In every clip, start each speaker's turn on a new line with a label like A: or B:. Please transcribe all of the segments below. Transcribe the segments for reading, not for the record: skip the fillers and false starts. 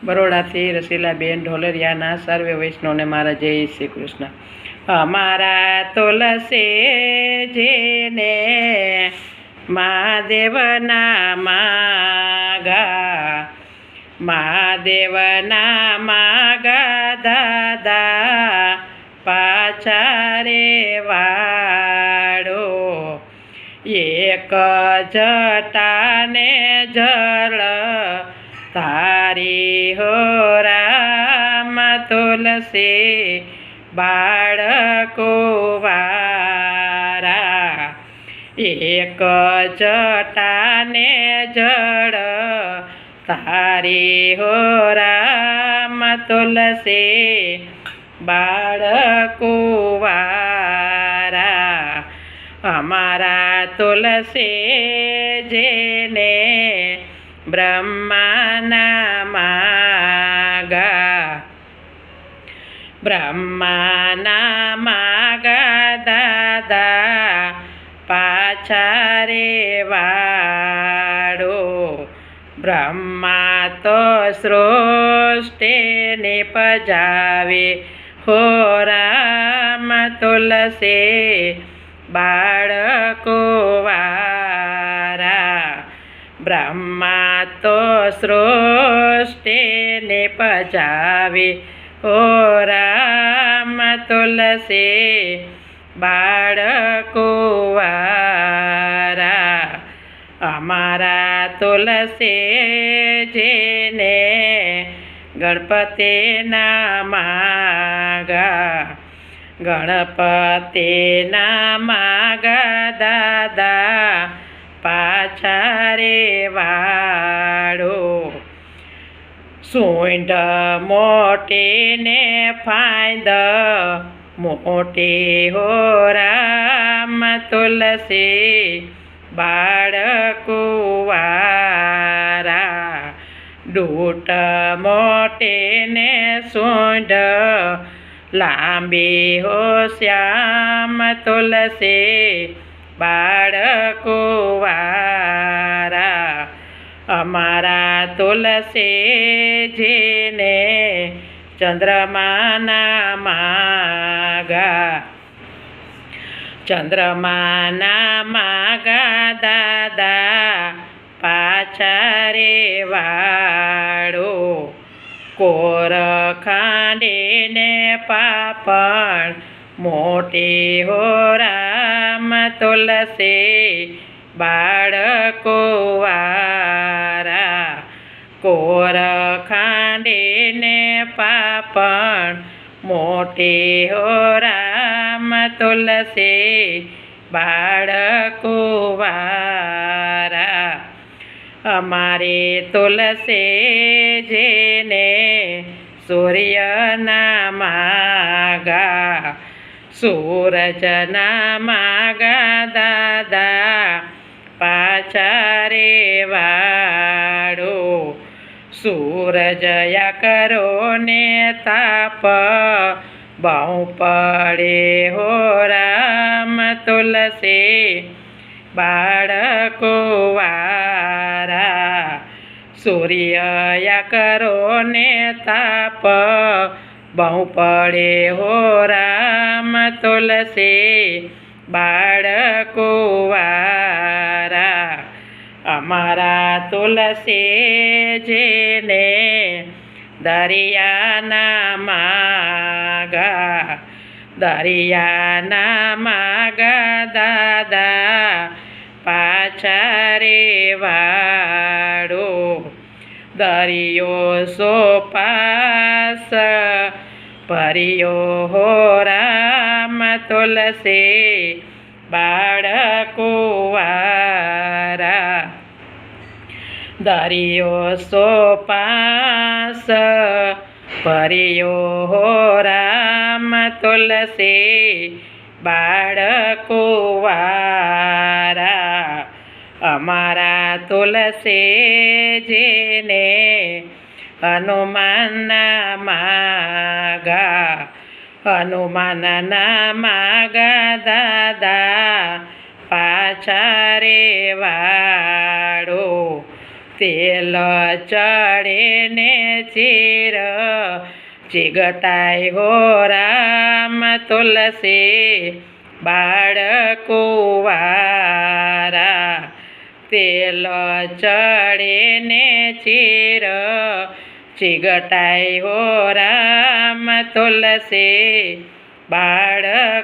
A: બરોડાથી રસીલાબેન ઢોલરિયાના સર્વે વૈષ્ણવને મારા જય શ્રી કૃષ્ણ. અમારા તુલસી જેને મહાદેવના માગા, મહાદેવના માગા દાદા પાછા રે વાળો. એક જટાને જળ તારી હો રામ તુલસી બાળકો વારા. એક જટાને જળ તારી હો રામ તુલસી બાળકો વારા. અમારા તુલસી જેને બ્રહ્માના માગા, બ્રહ્માના માગા દાદા પાછા રે વાળો. બ્રહ્મા તો સૃષ્ટિને પજાવે હો રામ તુલસી બાળકો વારા. બ્રહ્મા તો સૃષ્ટિને પજાવે હો રામ તુલસી બાળકો વારા. અમારા તુલસી જેને ગણપતિના માગા, ગણપતિના માગા દાદા પાછા રે વાળો. સૂંઢ મોટીને ફાંદ મોટી હો રામ તુલસી બાળકો વારા. ડૂટ મોટીને સૂંઢ લાંબી હો શ્યામ તુલસી બાળકો વારા. અમારા તુલસી જેને ચંદ્રમાના માગા, ચંદ્રમાના માગા દાદા પાછા રે વાળો. કોર ખાંડીને પાપણ મોટી હો રામ તુલસી બાળકો વારા. કોર ખાંડીને પાપણ મોટી હો રામ તુલસી બાળકો વારા. અમારી તુલસી જેને સૂર્યના માગા, સૂરજના માગા દાદા પાછા રે વાળો. સૂરજયા કરો ને તાપ બહુ પડે હો રામ તુલસી બાળકો વારા. સૂર્યયા કરો ને તાપ બહુ પડે હો રામ તુલસી બાળકો વારા. અમારા તુલસી જેને દરિયાના માગા, દરિયાના માગા દાદા પાછા રે વાળો. દરિયો સોપાસ ભર્યો હો રામ તુલસી બાળકો વારા. દરિયો સોપાસ ભર્યો હો રામ તુલસી બાળકો વારા. અમારા તુલસી જેને હનુમાનના માગા, હનુમાનના માગા દાદા પાછા રે વાળો. તેલ ચડે ને ચીર ચીગટાય હો રામ તુલસી બાળકુવારા તેલ ચડે ને ચીર ચીગટાય હો રામ તુલસી બાળકુવારા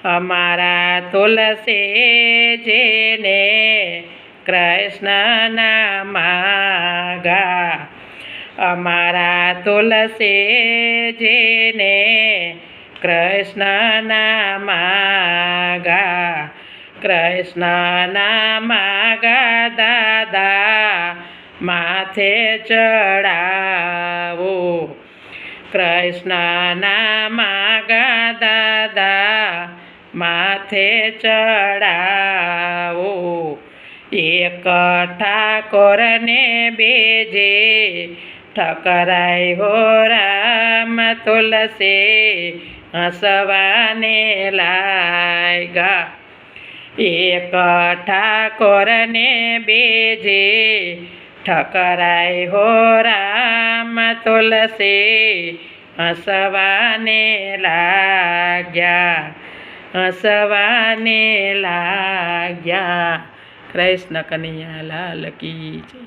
A: અમારા તુલસીજીને કૃષ્ણના માગા અમારા તુલસીજીને કૃષ્ણના માગા કૃષ્ણના માગા દાદા માથે ચડાવું કૃષ્ણના માગા દાદા માથે ચડાવું એક ઠાકોરને બેજે ઠકરાય હો રામ તુલસી હસવાને લાગ્યા એક ઠાકોરને બેજે ઠકરાય હો રામ તુલસી હસવાને લાગ્યા હસવાને લાગ્યા. કૃષ્ણ કનૈયા લાલ કી જય.